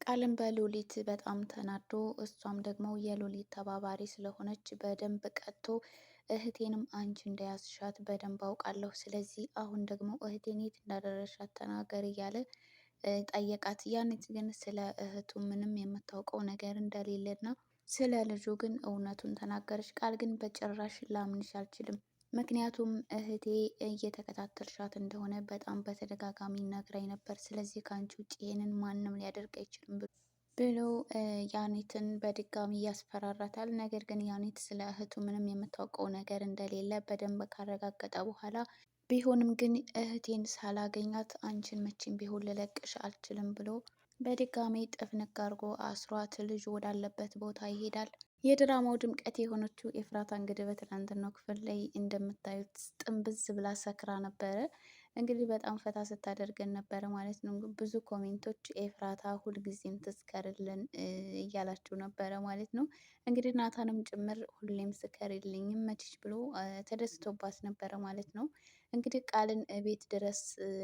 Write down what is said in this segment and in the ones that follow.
ቃልም በሉሊት በጣም ተናዶ እሷም ደግሞ የሉሊት ተባባሪ ስለሆነች በደንብ ቀጥቶ እህቴንም አንቺ እንደያዝሻት በደንብ አውቃለሁ። ስለዚህ አሁን ደግሞ እህቴን የት እንዳደረሻት ተናገር እያለ ጠየቃት። ያኔት ግን ስለ እህቱ ምንም የምታውቀው ነገር እንደሌለና ስለ ልጁ ግን እውነቱን ተናገረች። ቃል ግን በጭራሽ ላምንሽ አልችልም፣ ምክንያቱም እህቴ እየተከታተልሻት እንደሆነ በጣም በተደጋጋሚ ነግራኝ ነበር። ስለዚህ ከአንቺ ውጭ ይሄንን ማንም ሊያደርግ አይችልም ብሎ ያኔትን በድጋሚ ያስፈራራታል። ነገር ግን ያኔት ስለ እህቱ ምንም የምታውቀው ነገር እንደሌለ በደንብ ካረጋገጠ በኋላ ቢሆንም ግን እህቴን ሳላገኛት አንቺን መቼም ቢሆን ልለቅሽ አልችልም ብሎ በድጋሚ ጥፍንግ አድርጎ አስሯት ልጁ ወዳለበት ቦታ ይሄዳል። የድራማው ድምቀት የሆነችው ኤፍራታ እንግዲህ በትናንትናው ክፍል ላይ እንደምታዩት ጥንብዝ ብላ ሰክራ ነበረ። እንግዲህ በጣም ፈታ ስታደርገን ነበረ ማለት ነው። ብዙ ኮሜንቶች ኤፍራታ ሁልጊዜም ትስከርልን እያላችሁ ነበረ ማለት ነው። እንግዲህ ናታንም ጭምር ሁሌም ስከርልኝ መችሽ ብሎ ተደስቶባት ነበረ ማለት ነው። እንግዲህ ቃልን ቤት ድረስ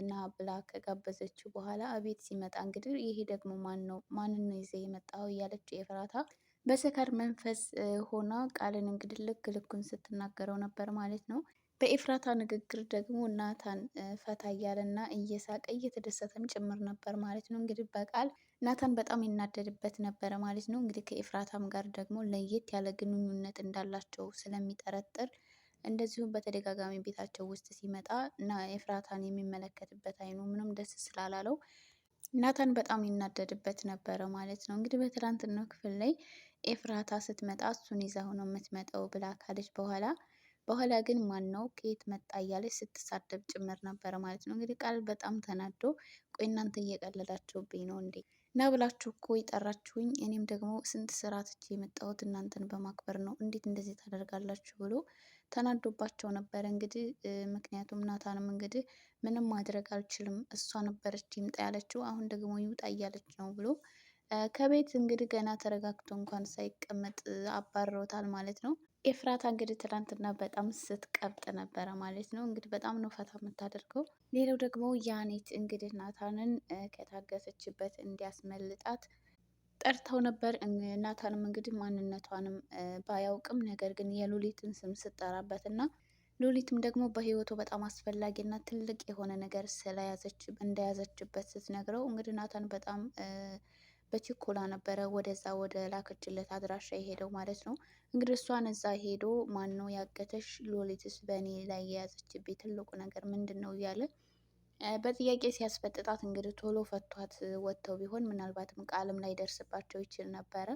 ና ብላ ከጋበዘችው በኋላ ቤት ሲመጣ እንግዲህ ይሄ ደግሞ ማንን ነው ይዘህ የመጣው እያለች ኤፍራታ በስካር መንፈስ ሆና ቃልን እንግዲህ ልክ ልኩን ስትናገረው ነበር ማለት ነው። በኤፍራታ ንግግር ደግሞ ናታን ፈታ እያለና እየሳቀ እየተደሰተም ጭምር ነበር ማለት ነው። እንግዲህ በቃል ናታን በጣም ይናደድበት ነበረ ማለት ነው። እንግዲህ ከኤፍራታም ጋር ደግሞ ለየት ያለ ግንኙነት እንዳላቸው ስለሚጠረጥር እንደዚሁም በተደጋጋሚ ቤታቸው ውስጥ ሲመጣ እና ኤፍራታን የሚመለከትበት አይኑ ምንም ደስ ስላላለው ናታን በጣም ይናደድበት ነበረ ማለት ነው። እንግዲህ በትላንትናው ክፍል ላይ ኤፍራታ ስትመጣ እሱን ይዛ ሆኖ የምትመጣው ብላ ካለች በኋላ ግን ማን ነው ከየት መጣ እያለች ስትሳደብ ጭምር ነበረ ማለት ነው። እንግዲህ ቃል በጣም ተናዶ ቆይ እናንተ እየቀለዳችሁብኝ ነው እንዴ? እና ብላችሁ እኮ የጠራችሁኝ እኔም ደግሞ ስንት ስራ ትቼ የመጣሁት እናንተን በማክበር ነው፣ እንዴት እንደዚህ ታደርጋላችሁ ብሎ ተናዶባቸው ነበረ። እንግዲህ ምክንያቱም ናታንም እንግዲህ ምንም ማድረግ አልችልም እሷ ነበረች ይምጣ ያለችው አሁን ደግሞ ይውጣ እያለች ነው ብሎ ከቤት እንግዲህ ገና ተረጋግቶ እንኳን ሳይቀመጥ አባረውታል ማለት ነው። ኤፍራታ እንግዲህ ትናንትና በጣም ስትቀብጥ ነበረ ማለት ነው። እንግዲህ በጣም ነው ፈታ የምታደርገው። ሌላው ደግሞ ያኔት እንግዲህ ናታንን ከታገሰችበት እንዲያስመልጣት ጠርተው ነበር። ናታንም እንግዲህ ማንነቷንም ባያውቅም ነገር ግን የሉሊትን ስም ስጠራበት እና ሉሊትም ደግሞ በህይወቱ በጣም አስፈላጊና ትልቅ የሆነ ነገር እንደያዘችበት ስትነግረው እንግዲህ ናታን በጣም በችኮላ ነበረ ወደዛ ወደ ላከችለት አድራሻ የሄደው ማለት ነው። እንግዲህ እሷን እዛ ሄዶ ማን ነው ያገተሽ? ሉሊትስ በእኔ ላይ የያዘችብኝ ትልቁ ነገር ምንድን ነው እያለ በጥያቄ ሲያስፈጥጣት እንግዲህ ቶሎ ፈቷት ወጥተው ቢሆን ምናልባትም ቃልም ላይ ደርስባቸው ይችል ነበረ።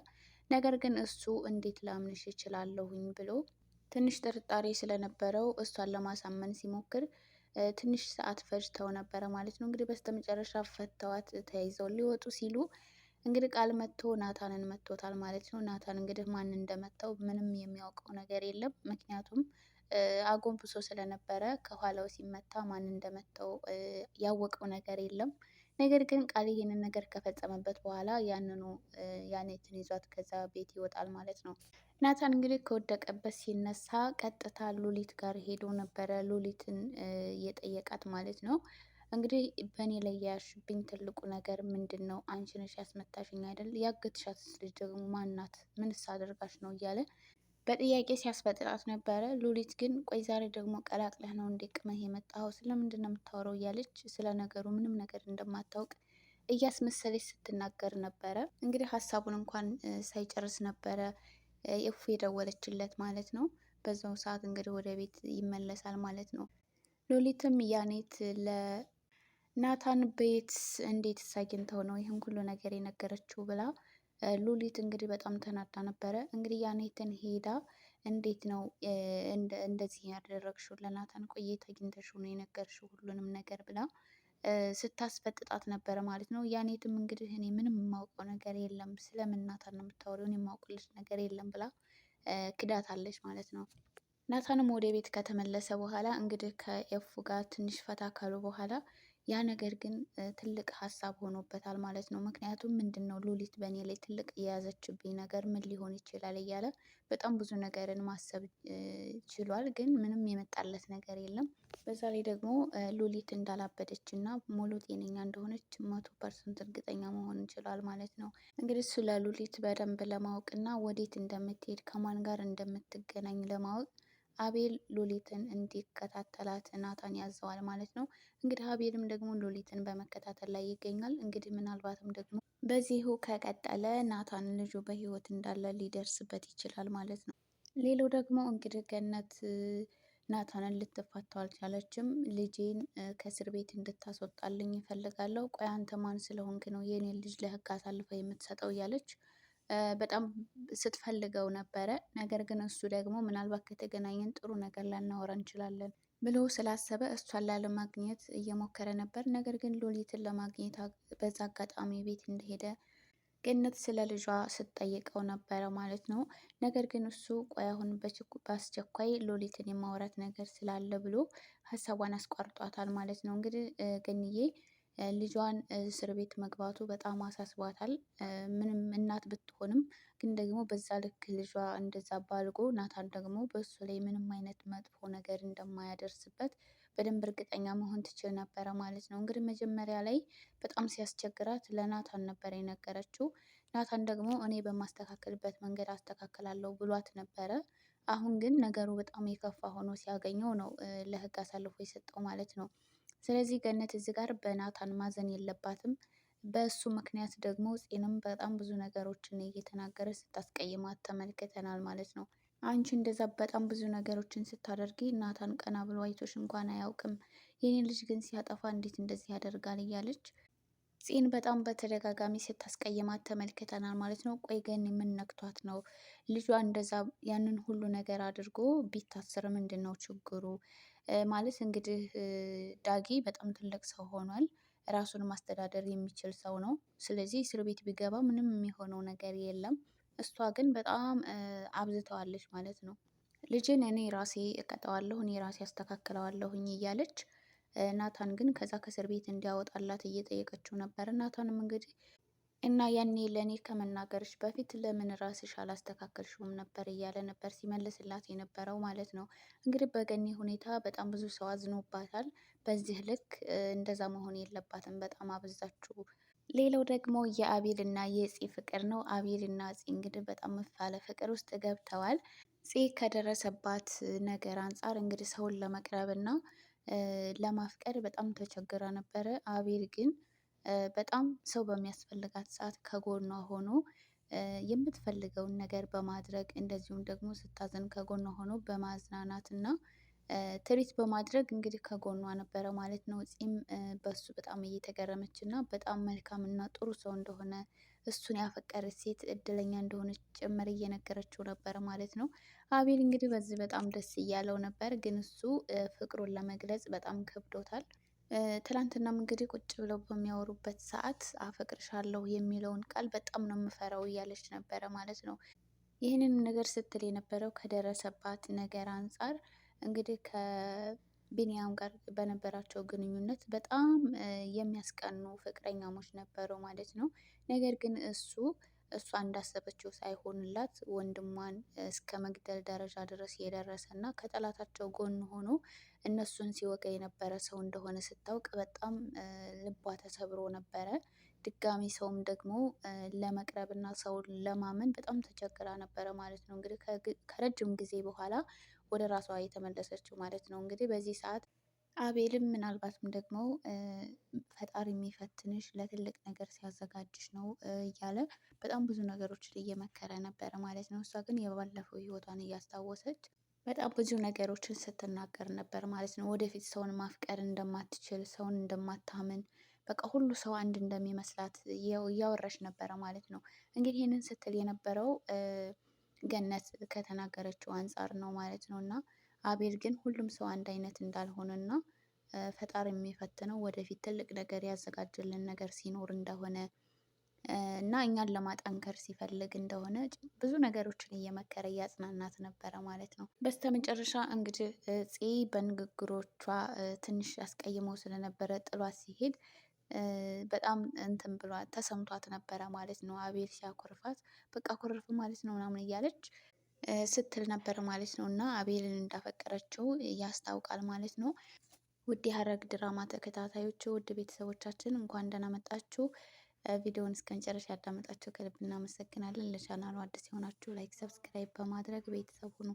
ነገር ግን እሱ እንዴት ላምንሽ ይችላለሁኝ ብሎ ትንሽ ጥርጣሬ ስለነበረው እሷን ለማሳመን ሲሞክር ትንሽ ሰዓት ፈጅተው ነበረ ማለት ነው። እንግዲህ በስተመጨረሻ ፈተዋት ተያይዘው ሊወጡ ሲሉ እንግዲህ ቃል መጥቶ ናታንን መጥቶታል ማለት ነው። ናታን እንግዲህ ማን እንደመታው ምንም የሚያውቀው ነገር የለም። ምክንያቱም አጎንብሶ ስለነበረ ከኋላው ሲመታ ማን እንደመታው ያወቀው ነገር የለም። ነገር ግን ቃል ይሄንን ነገር ከፈጸመበት በኋላ ያንኑ ያኔትን ይዟት ከዛ ቤት ይወጣል ማለት ነው። ናታን እንግዲህ ከወደቀበት ሲነሳ ቀጥታ ሉሊት ጋር ሄዶ ነበረ ሉሊትን የጠየቃት ማለት ነው። እንግዲህ በእኔ ላይ የያዝሽብኝ ትልቁ ነገር ምንድን ነው? አንቺ ነሽ ያስመታሽኝ አይደል? ያገትሻት ልጅ ደግሞ ማናት? ምንስ አደርጋሽ ነው እያለ በጥያቄ ሲያስፈጥራት ነበረ። ሉሊት ግን ቆይ ዛሬ ደግሞ ቀላቅለህ ነው እንዴ ቅመህ የመጣኸው? ስለምንድን ነው የምታወራው? እያለች ስለ ነገሩ ምንም ነገር እንደማታውቅ እያስመሰለች ስትናገር ነበረ። እንግዲህ ሀሳቡን እንኳን ሳይጨርስ ነበረ እፉ የደወለችለት ማለት ነው። በዛው ሰዓት እንግዲህ ወደ ቤት ይመለሳል ማለት ነው። ሉሊትም ያኔት ለናታን ቤት እንዴት አግኝተው ነው ይህን ሁሉ ነገር የነገረችው ብላ ሉሊት እንግዲህ በጣም ተናዳ ነበረ። እንግዲህ ያኔትን ሄዳ እንዴት ነው እንደዚህ ያደረግሽው? ለናታን ቆየት አግኝተሽው ነው የነገርሽው ሁሉንም ነገር ብላ ስታስፈጥጣት ነበረ ማለት ነው። ያኔትም እንግዲህ እኔ ምንም የማውቀው ነገር የለም፣ ስለምን ናታን ነው የምታወሪው? የማውቅልሽ ነገር የለም ብላ ክዳታለች ማለት ነው። ናታንም ወደ ቤት ከተመለሰ በኋላ እንግዲህ ከኤፉ ጋር ትንሽ ፈታ ካሉ በኋላ ያ ነገር ግን ትልቅ ሀሳብ ሆኖበታል ማለት ነው። ምክንያቱም ምንድን ነው ሉሊት በእኔ ላይ ትልቅ የያዘችብኝ ነገር ምን ሊሆን ይችላል እያለ በጣም ብዙ ነገርን ማሰብ ችሏል። ግን ምንም የመጣለት ነገር የለም። በዛ ላይ ደግሞ ሉሊት እንዳላበደች እና ሙሉ ጤነኛ እንደሆነች 100% እርግጠኛ መሆን እንችላል ማለት ነው። እንግዲህ ስለ ሉሊት በደንብ ለማወቅ እና ወዴት እንደምትሄድ ከማን ጋር እንደምትገናኝ ለማወቅ አቤል ሉሊትን እንዲከታተላት ናታን ያዘዋል ማለት ነው። እንግዲህ አቤልም ደግሞ ሉሊትን በመከታተል ላይ ይገኛል። እንግዲህ ምናልባትም ደግሞ በዚሁ ከቀጠለ ናታን ልጁ በህይወት እንዳለ ሊደርስበት ይችላል ማለት ነው። ሌላው ደግሞ እንግዲህ ገነት ናታንን ልትፋታው አልቻለችም። ልጄን ከእስር ቤት እንድታስወጣልኝ ይፈልጋለሁ። ቆይ አንተ ማን ስለሆንክ ነው የኔን ልጅ ለህግ አሳልፈ የምትሰጠው? እያለች በጣም ስትፈልገው ነበረ። ነገር ግን እሱ ደግሞ ምናልባት ከተገናኘን ጥሩ ነገር ላናወራ እንችላለን ብሎ ስላሰበ እሷን ላለማግኘት እየሞከረ ነበር። ነገር ግን ሉሊትን ለማግኘት በዛ አጋጣሚ ቤት እንደሄደ ገነት ስለ ልጇ ስትጠይቀው ነበረ ማለት ነው። ነገር ግን እሱ ቆይ አሁን በአስቸኳይ ሉሊትን የማውራት ነገር ስላለ ብሎ ሀሳቧን አስቋርጧታል ማለት ነው። እንግዲህ ገንዬ ልጇን እስር ቤት መግባቱ በጣም አሳስቧታል። ምንም እናት ብትሆንም ግን ደግሞ በዛ ልክ ልጇ እንደዛ ባልጎ ናታን ደግሞ በእሱ ላይ ምንም አይነት መጥፎ ነገር እንደማያደርስበት በደንብ እርግጠኛ መሆን ትችል ነበረ ማለት ነው። እንግዲህ መጀመሪያ ላይ በጣም ሲያስቸግራት ለናታን ነበር የነገረችው። ናታን ደግሞ እኔ በማስተካከልበት መንገድ አስተካክላለሁ ብሏት ነበረ። አሁን ግን ነገሩ በጣም የከፋ ሆኖ ሲያገኘው ነው ለህግ አሳልፎ የሰጠው ማለት ነው። ስለዚህ ገነት እዚህ ጋር በናታን ማዘን የለባትም። በእሱ ምክንያት ደግሞ ፂንም በጣም ብዙ ነገሮችን እየተናገረ ስታስቀይማት ተመልክተናል ማለት ነው። አንቺ እንደዛ በጣም ብዙ ነገሮችን ስታደርጊ ናታን ቀና ብሎ አይቶሽ እንኳን አያውቅም። የኔ ልጅ ግን ሲያጠፋ እንዴት እንደዚህ ያደርጋል? እያለች ፂን በጣም በተደጋጋሚ ስታስቀይማት ተመልክተናል ማለት ነው። ቆይ ግን የምነክቷት ነው? ልጇ እንደዛ ያንን ሁሉ ነገር አድርጎ ቢታሰር ምንድን ነው ችግሩ? ማለት እንግዲህ ዳጊ በጣም ትልቅ ሰው ሆኗል። ራሱን ማስተዳደር የሚችል ሰው ነው። ስለዚህ እስር ቤት ቢገባ ምንም የሚሆነው ነገር የለም። እሷ ግን በጣም አብዝተዋለች ማለት ነው። ልጅን እኔ ራሴ እቀጣዋለሁ፣ እኔ ራሴ አስተካክለዋለሁኝ እያለች ናታን ግን ከዛ ከእስር ቤት እንዲያወጣላት እየጠየቀችው ነበር። ናታንም እንግዲህ እና ያኔ ለእኔ ከመናገርሽ በፊት ለምን ራስሽ አላስተካከልሽውም ነበር እያለ ነበር ሲመልስላት የነበረው ማለት ነው። እንግዲህ በገኒ ሁኔታ በጣም ብዙ ሰው አዝኖባታል። በዚህ ልክ እንደዛ መሆን የለባትም፣ በጣም አበዛችሁ። ሌላው ደግሞ የአቤል እና የፂ ፍቅር ነው። አቤል እና ፂ እንግዲህ በጣም ያለ ፍቅር ውስጥ ገብተዋል። ፂ ከደረሰባት ነገር አንጻር እንግዲህ ሰውን ለመቅረብ እና ለማፍቀር በጣም ተቸግራ ነበረ። አቤል ግን በጣም ሰው በሚያስፈልጋት ሰዓት ከጎኗ ሆኖ የምትፈልገውን ነገር በማድረግ እንደዚሁም ደግሞ ስታዘን ከጎኗ ሆኖ በማዝናናት እና ትሪት በማድረግ እንግዲህ ከጎኗ ነበረ ማለት ነው። ፂም በሱ በጣም እየተገረመች እና በጣም መልካም እና ጥሩ ሰው እንደሆነ እሱን ያፈቀረች ሴት እድለኛ እንደሆነች ጭምር እየነገረችው ነበር ማለት ነው። አቤል እንግዲህ በዚህ በጣም ደስ እያለው ነበር፣ ግን እሱ ፍቅሩን ለመግለጽ በጣም ከብዶታል። ትላንትናም እንግዲህ ቁጭ ብለው በሚያወሩበት ሰዓት አፈቅርሻለሁ የሚለውን ቃል በጣም ነው የምፈራው እያለች ነበረ ማለት ነው። ይህንን ነገር ስትል የነበረው ከደረሰባት ነገር አንጻር እንግዲህ ከቢኒያም ጋር በነበራቸው ግንኙነት በጣም የሚያስቀኑ ፍቅረኛሞች ነበሩ ማለት ነው። ነገር ግን እሷ እንዳሰበችው ሳይሆንላት ወንድሟን እስከ መግደል ደረጃ ድረስ የደረሰ እና ከጠላታቸው ጎን ሆኖ እነሱን ሲወጋ የነበረ ሰው እንደሆነ ስታውቅ በጣም ልቧ ተሰብሮ ነበረ። ድጋሚ ሰውም ደግሞ ለመቅረብ እና ሰውን ለማመን በጣም ተቸግራ ነበረ ማለት ነው። እንግዲህ ከረጅም ጊዜ በኋላ ወደ ራሷ የተመለሰችው ማለት ነው። እንግዲህ በዚህ ሰዓት አቤልም ምናልባትም ደግሞ ፈጣሪ የሚፈትንሽ ለትልቅ ነገር ሲያዘጋጅሽ ነው እያለ በጣም ብዙ ነገሮችን እየመከረ ነበረ ማለት ነው። እሷ ግን የባለፈው ህይወቷን እያስታወሰች በጣም ብዙ ነገሮችን ስትናገር ነበር ማለት ነው። ወደፊት ሰውን ማፍቀር እንደማትችል፣ ሰውን እንደማታምን፣ በቃ ሁሉ ሰው አንድ እንደሚመስላት እያወራች ነበረ ማለት ነው። እንግዲህ ይህንን ስትል የነበረው ገነት ከተናገረችው አንጻር ነው ማለት ነው። እና አቤል ግን ሁሉም ሰው አንድ አይነት እንዳልሆነ እና ፈጣሪ የሚፈትነው ወደፊት ትልቅ ነገር ያዘጋጅልን ነገር ሲኖር እንደሆነ እና እኛን ለማጠንከር ሲፈልግ እንደሆነ ብዙ ነገሮችን እየመከረ እያጽናናት ነበረ ማለት ነው። በስተመጨረሻ እንግዲህ ፄ በንግግሮቿ ትንሽ አስቀይመው ስለነበረ ጥሏት ሲሄድ በጣም እንትን ብሏት ተሰምቷት ነበረ ማለት ነው። አቤል ሲያኮርፋት በቃ ኮረፍ ማለት ነው ምናምን እያለች ስትል ነበር ማለት ነው። እና አቤልን እንዳፈቀረችው ያስታውቃል ማለት ነው። ውድ የሐረግ ድራማ ተከታታዮች ውድ ቤተሰቦቻችን እንኳን ደህና መጣችሁ። ቪዲዮውን እስከ መጨረሻ ያዳመጣችሁ ከልብ እናመሰግናለን። ለቻናሉ አዲስ የሆናችሁ ላይክ፣ ሰብስክራይብ በማድረግ ቤተሰብ ሁኑ።